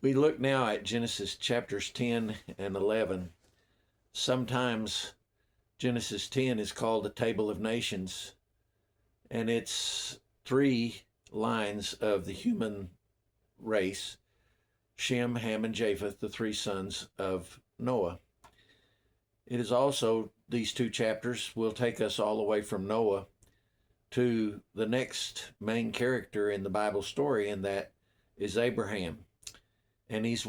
We look now at Genesis chapters 10 and 11. Sometimes Genesis 10 is called the Table of Nations, and it's three lines of the human race: Shem, Ham, and Japheth, the three sons of Noah. It is also, these two chapters will take us all the way from Noah to the next main character in the Bible story, and that is Abraham. And he's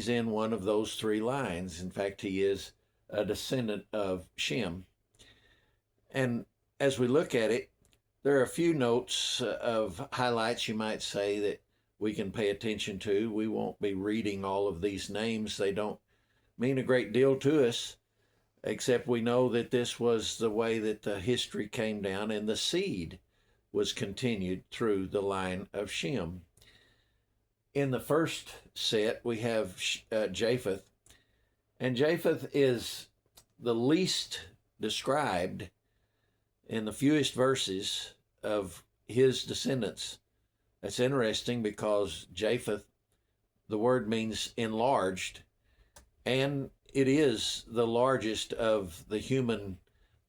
in one of those three lines. In fact, he is a descendant of Shem. And as we look at it, there are a few notes of highlights, you might say, that we can pay attention to. We won't be reading all of these names. They don't mean a great deal to us, except we know that this was the way that the history came down, and the seed was continued through the line of Shem. In the first set, we have Japheth, and Japheth is the least described in the fewest verses of his descendants. That's interesting because Japheth, the word means enlarged, and it is the largest of the human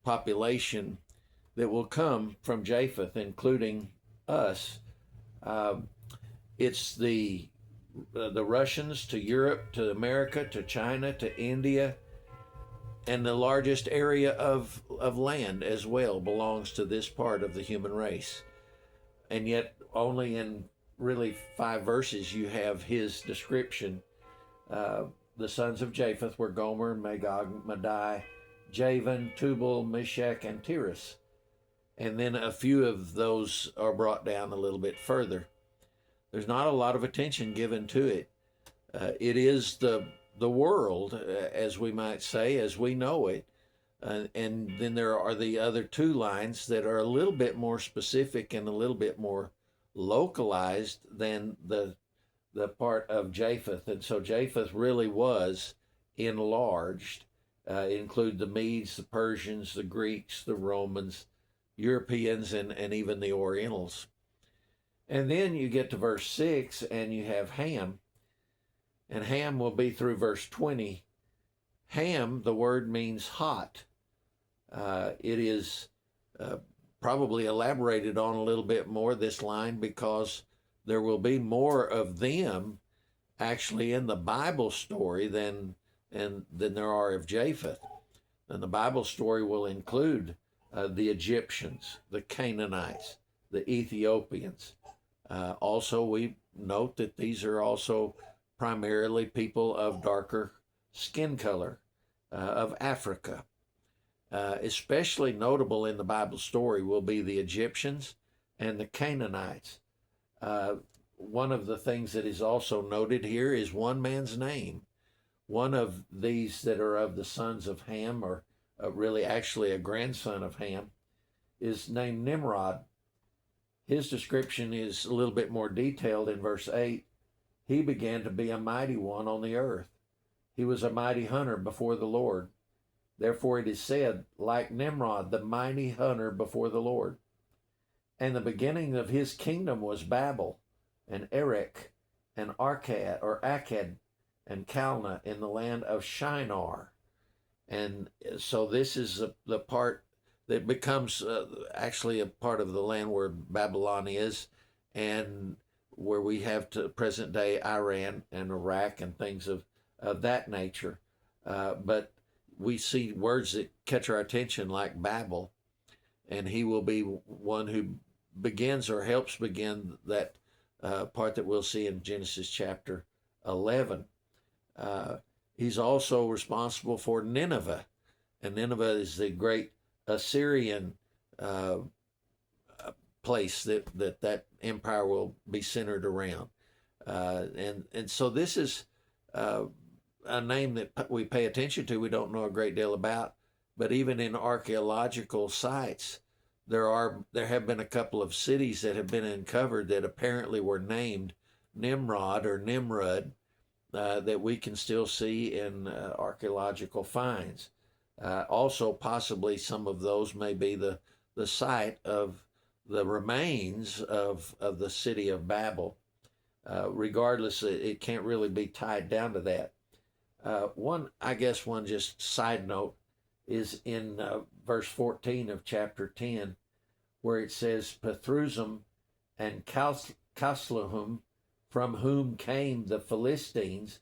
population that will come from Japheth, including us. It's the Russians to Europe, to America, to China, to India, and the largest area of land as well belongs to this part of the human race. And yet only in really 5 verses you have his description. The sons of Japheth were Gomer, Magog, Madai, Javan, Tubal, Meshach, and Tiras. And then a few of those are brought down a little bit further. There's not a lot of attention given to it. It is the world, as we might say, as we know it. And then there are the other 2 lines that are a little bit more specific and a little bit more localized than the part of Japheth. And so Japheth really was enlarged. Include the Medes, the Persians, the Greeks, the Romans, Europeans, and even the Orientals. And then you get to verse 6 and you have Ham. And Ham will be through verse 20. Ham, the word means hot. It is probably elaborated on a little bit more, this line, because there will be more of them actually in the Bible story than there are of Japheth. And the Bible story will include the Egyptians, the Canaanites, the Ethiopians. Also, we note that these are also primarily people of darker skin color, of Africa. Especially notable in the Bible story will be the Egyptians and the Canaanites. One of the things that is also noted here is one man's name. One of these that are of the sons of Ham, or really actually a grandson of Ham, is named Nimrod. His description is a little bit more detailed in verse 8. He began to be a mighty one on the earth. He was a mighty hunter before the Lord. Therefore it is said, like Nimrod, the mighty hunter before the Lord. And the beginning of his kingdom was Babel, and Erech, and Akkad, and Calneh in the land of Shinar. And so this is the part that becomes actually a part of the land where Babylon is, and where we have to present day Iran and Iraq and things of that nature. But we see words that catch our attention like Babel, and he will be one who begins or helps begin that part that we'll see in Genesis chapter 11. He's also responsible for Nineveh, and Nineveh is the great Assyrian place that empire will be centered around. And so this is a name that we pay attention to. We don't know a great deal about, but even in archaeological sites, there have been a couple of cities that have been uncovered that apparently were named Nimrod or Nimrud, that we can still see in archaeological finds. Also, possibly some of those may be the site of the remains of the city of Babel. Regardless, it can't really be tied down to that. One just side note is in verse 14 of chapter 10, where it says, Pethruzim and Casluhum, from whom came the Philistines,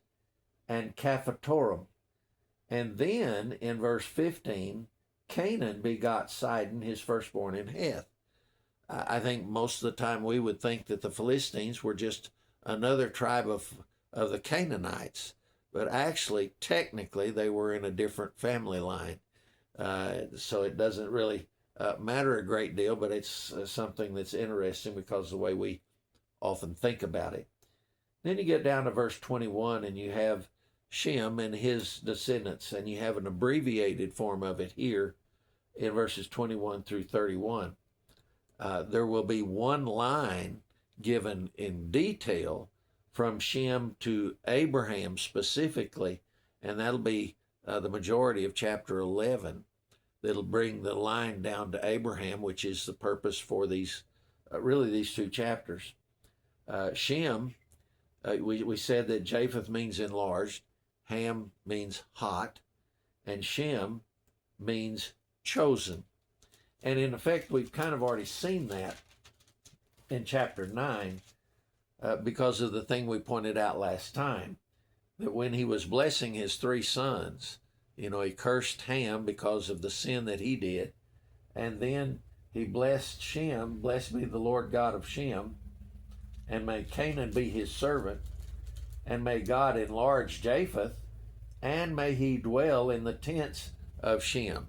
and Caphatorim. And then in verse 15, Canaan begot Sidon, his firstborn, in Heth. I think most of the time we would think that the Philistines were just another tribe of the Canaanites, but actually, technically, they were in a different family line. So it doesn't really matter a great deal, but it's something that's interesting because of the way we often think about it. Then you get down to verse 21 and you have Shem and his descendants, and you have an abbreviated form of it here in verses 21 through 31. There will be one line given in detail from Shem to Abraham specifically, and that'll be the majority of chapter 11. That'll bring the line down to Abraham, which is the purpose for these two chapters. Shem, we said that Japheth means enlarged, Ham means hot, and Shem means chosen. And in effect, we've kind of already seen that in chapter 9 because of the thing we pointed out last time, that when he was blessing his three sons, he cursed Ham because of the sin that he did. And then he blessed Shem, blessed be the Lord God of Shem, and may Canaan be his servant, and may God enlarge Japheth, and may he dwell in the tents of Shem.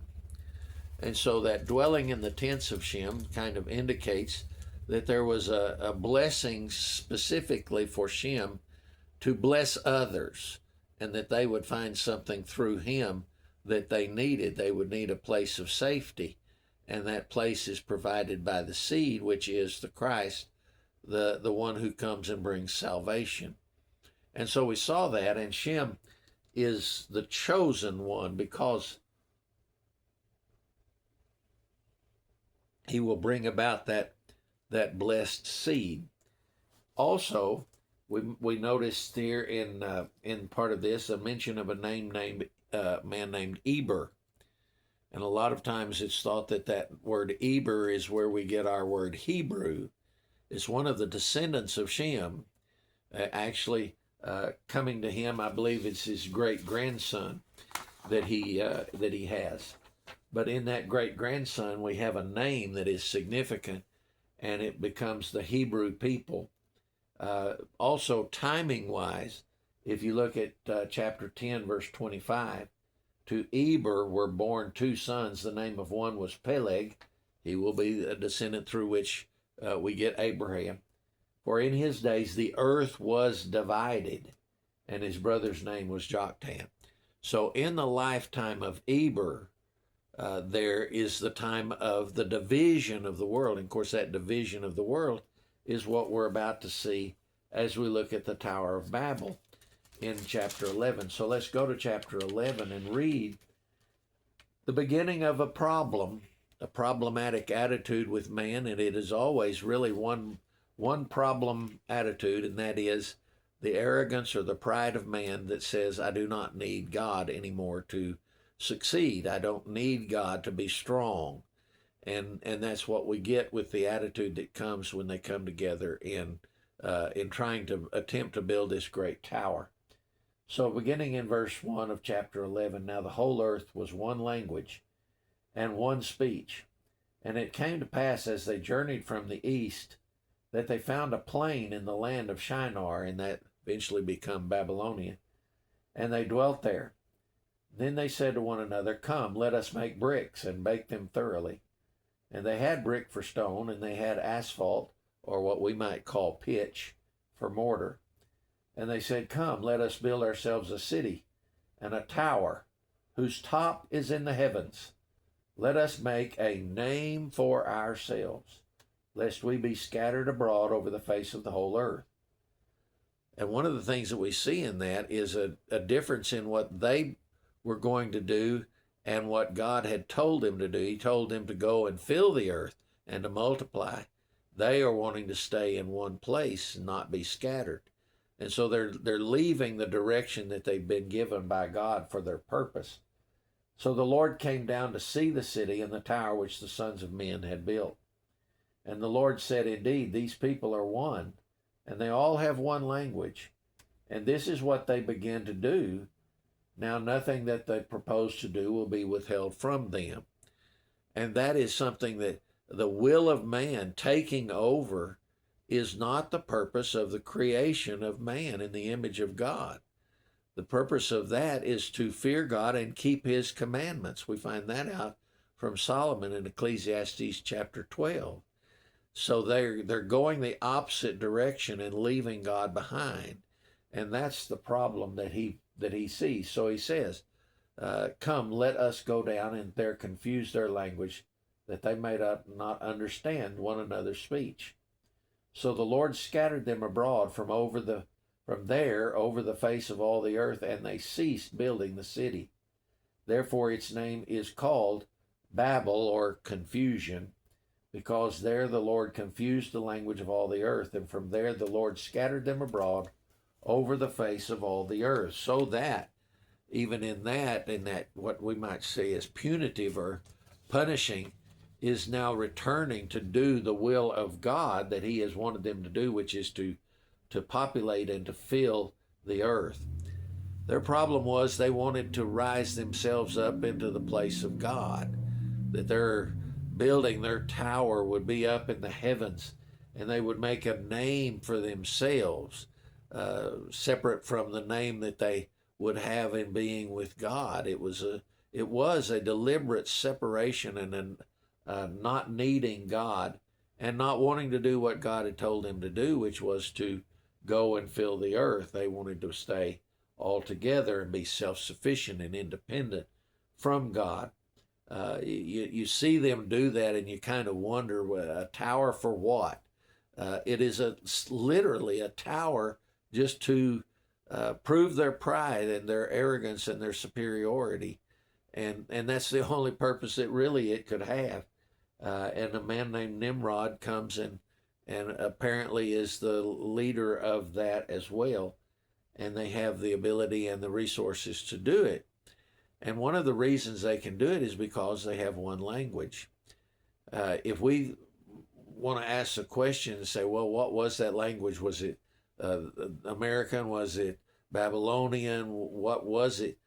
And so that dwelling in the tents of Shem kind of indicates that there was a blessing specifically for Shem to bless others, and that they would find something through him that they needed. They would need a place of safety, and that place is provided by the seed, which is the Christ, the one who comes and brings salvation. And so we saw that, and Shem is the chosen one because he will bring about that blessed seed. Also, we noticed here in part of this a mention of a man named Eber, and a lot of times it's thought that word Eber is where we get our word Hebrew. It's one of the descendants of Shem. Coming to him, I believe it's his great grandson that he has. But in that great grandson, we have a name that is significant, and it becomes the Hebrew people. Also, timing-wise, if you look at chapter 10, verse 25, to Eber were born two sons. The name of one was Peleg. He will be a descendant through which we get Abraham. For in his days the earth was divided, and his brother's name was Joktan. So in the lifetime of Eber, there is the time of the division of the world. And of course, that division of the world is what we're about to see as we look at the Tower of Babel in chapter 11. So let's go to chapter 11 and read the beginning of a problematic attitude with man, and it is always really one problem attitude, and that is the arrogance or the pride of man that says, I do not need God anymore to succeed. I don't need God to be strong. And that's what we get with the attitude that comes when they come together in trying to attempt to build this great tower. So beginning in verse 1 of chapter 11, now the whole earth was one language and one speech. And it came to pass as they journeyed from the east that they found a plain in the land of Shinar, and that eventually become Babylonia, and they dwelt there. Then they said to one another, Come, let us make bricks and bake them thoroughly. And they had brick for stone, and they had asphalt, or what we might call pitch, for mortar. And they said, Come, let us build ourselves a city and a tower, whose top is in the heavens. Let us make a name for ourselves, lest we be scattered abroad over the face of the whole earth. And one of the things that we see in that is a difference in what they were going to do and what God had told him to do. He told them to go and fill the earth and to multiply. They are wanting to stay in one place and not be scattered. And so they're leaving the direction that they've been given by God for their purpose. So the Lord came down to see the city and the tower which the sons of men had built. And the Lord said, indeed, these people are one, and they all have one language. And this is what they begin to do. Now nothing that they propose to do will be withheld from them. And that is something that the will of man taking over is not the purpose of the creation of man in the image of God. The purpose of that is to fear God and keep his commandments. We find that out from Solomon in Ecclesiastes chapter 12. So they're going the opposite direction and leaving God behind. And that's the problem that he sees. So he says, come, let us go down, and there confuse their language, that they may not understand one another's speech. So the Lord scattered them abroad from there over the face of all the earth, and they ceased building the city. Therefore its name is called Babel, or confusion, because there the Lord confused the language of all the earth, and from there the Lord scattered them abroad over the face of all the earth. So that even in that what we might say is punitive or punishing, is now returning to do the will of God that he has wanted them to do, which is to populate and to fill the earth. Their problem was they wanted to rise themselves up into the place of God, that their building, their tower would be up in the heavens, and they would make a name for themselves, separate from the name that they would have in being with God. It was a deliberate separation and not needing God and not wanting to do what God had told them to do, which was to go and fill the earth. They wanted to stay all together and be self-sufficient and independent from God. You see them do that, and you kind of wonder, a tower for what? It is literally a tower just to prove their pride and their arrogance and their superiority. And that's the only purpose that really it could have. And a man named Nimrod comes and apparently is the leader of that as well. And they have the ability and the resources to do it. And one of the reasons they can do it is because they have one language. If we want to ask the question and say, well, what was that language? Was it American? Was it Babylonian? What was it?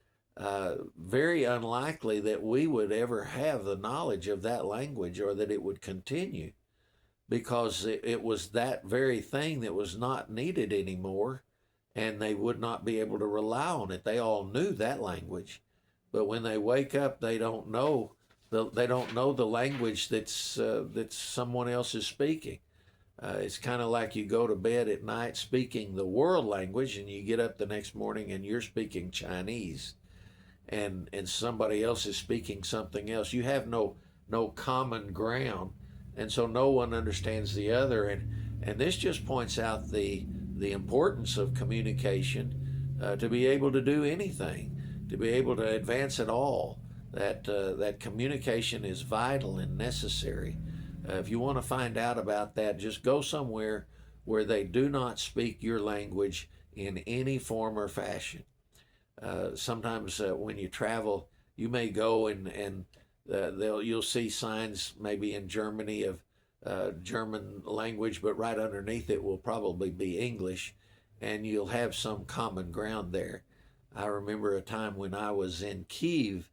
Very unlikely that we would ever have the knowledge of that language, or that it would continue, because it was that very thing that was not needed anymore, and they would not be able to rely on it. They all knew that language, but when they wake up, they don't know the language that's someone else is speaking. It's kind of like you go to bed at night speaking the world language, and you get up the next morning and you're speaking Chinese, and somebody else is speaking something else. You have no common ground, and so no one understands the other. And this just points out the importance of communication, to be able to do anything, to be able to advance at all. That communication is vital and necessary. If you want to find out about that, just go somewhere where they do not speak your language in any form or fashion. Sometimes when you travel, you may go and you'll see signs maybe in Germany of German language, but right underneath it will probably be English, and you'll have some common ground there. I remember a time when I was in Kiev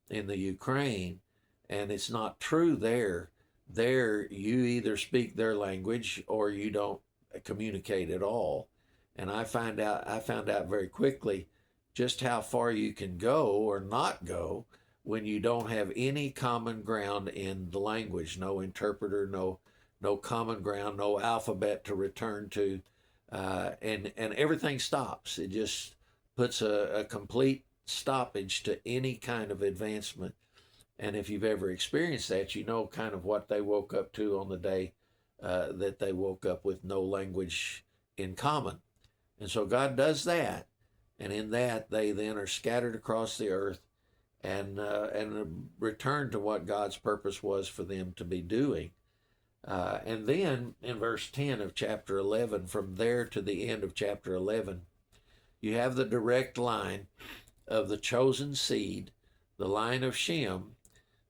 in the Ukraine, and it's not true there. There you either speak their language or you don't communicate at all. And I found out very quickly just how far you can go or not go when you don't have any common ground in the language, no interpreter, no common ground, no alphabet to return to, and everything stops. It just puts a complete stoppage to any kind of advancement. And if you've ever experienced that, you know kind of what they woke up to on the day that they woke up with no language in common. And so God does that, and in that they then are scattered across the earth and return to what God's purpose was for them to be doing. And then in verse 10 of chapter 11, from there to the end of chapter 11, you have the direct line of the chosen seed, the line of Shem,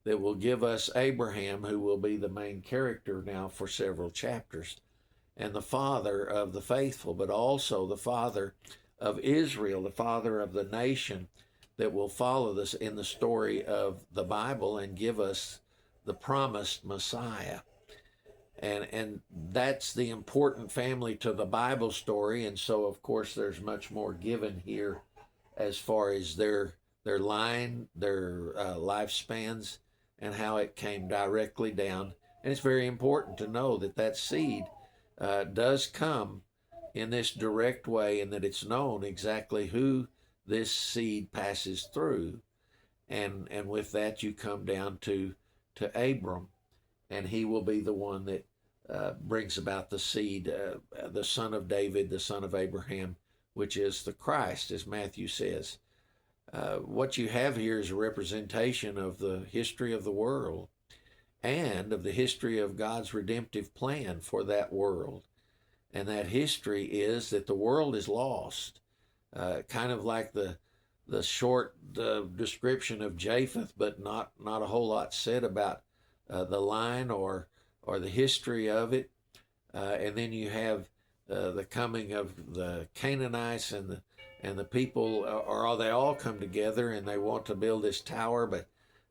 that will give us Abraham, who will be the main character now for several chapters, and the father of the faithful, but also the father of Israel, the father of the nation that will follow this in the story of the Bible and give us the promised Messiah. And that's the important family to the Bible story. And so, of course, there's much more given here as far as their line, their lifespans, and how it came directly down. And it's very important to know that that seed does come in this direct way, and that it's known exactly who this seed passes through. And with that, you come down to Abram, and he will be the one that brings about the seed, the son of David, the son of Abraham, which is the Christ, as Matthew says. What you have here is a representation of the history of the world and of the history of God's redemptive plan for that world. And that history is that the world is lost, kind of like the short description of Japheth, but not a whole lot said about the line or the history of it. And then you have the coming of the Canaanites and the people, or they all come together and they want to build this tower, but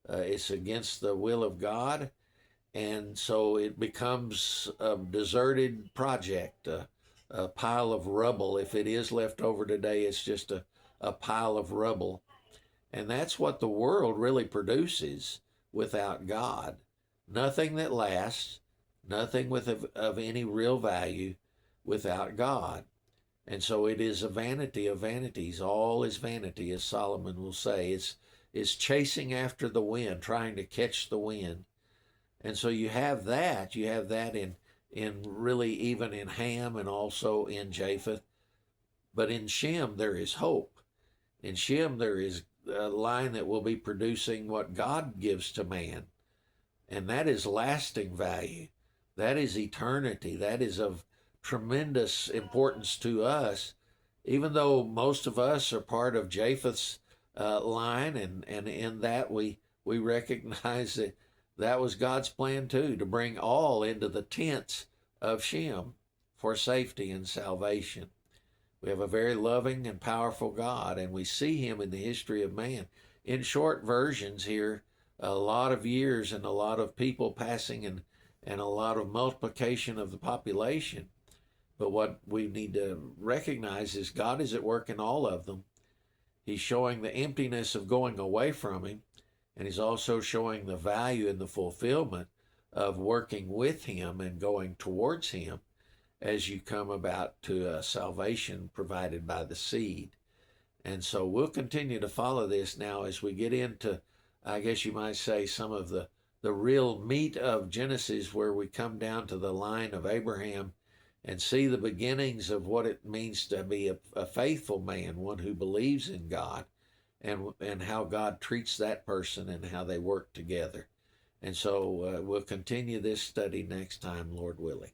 it's against the will of God. And so it becomes a deserted project, a pile of rubble. If it is left over today, it's just a pile of rubble. And that's what the world really produces without God. Nothing that lasts, nothing of any real value without God. And so it is a vanity of vanities. All is vanity, as Solomon will say. It's chasing after the wind, trying to catch the wind. And so you have that in really even in Ham and also in Japheth. But in Shem, there is hope. In Shem, there is a line that will be producing what God gives to man. And that is lasting value. That is eternity. That is of tremendous importance to us, even though most of us are part of Japheth's line. And in that we recognize that was God's plan too, to bring all into the tents of Shem for safety and salvation. We have a very loving and powerful God, and we see him in the history of man. In short versions here, a lot of years and a lot of people passing and a lot of multiplication of the population. But what we need to recognize is God is at work in all of them. He's showing the emptiness of going away from him, and he's also showing the value and the fulfillment of working with him and going towards him as you come about to salvation provided by the seed. And so we'll continue to follow this now as we get into, I guess you might say, some of the real meat of Genesis, where we come down to the line of Abraham and see the beginnings of what it means to be a faithful man, one who believes in God, and how God treats that person and how they work together. And so we'll continue this study next time, Lord willing.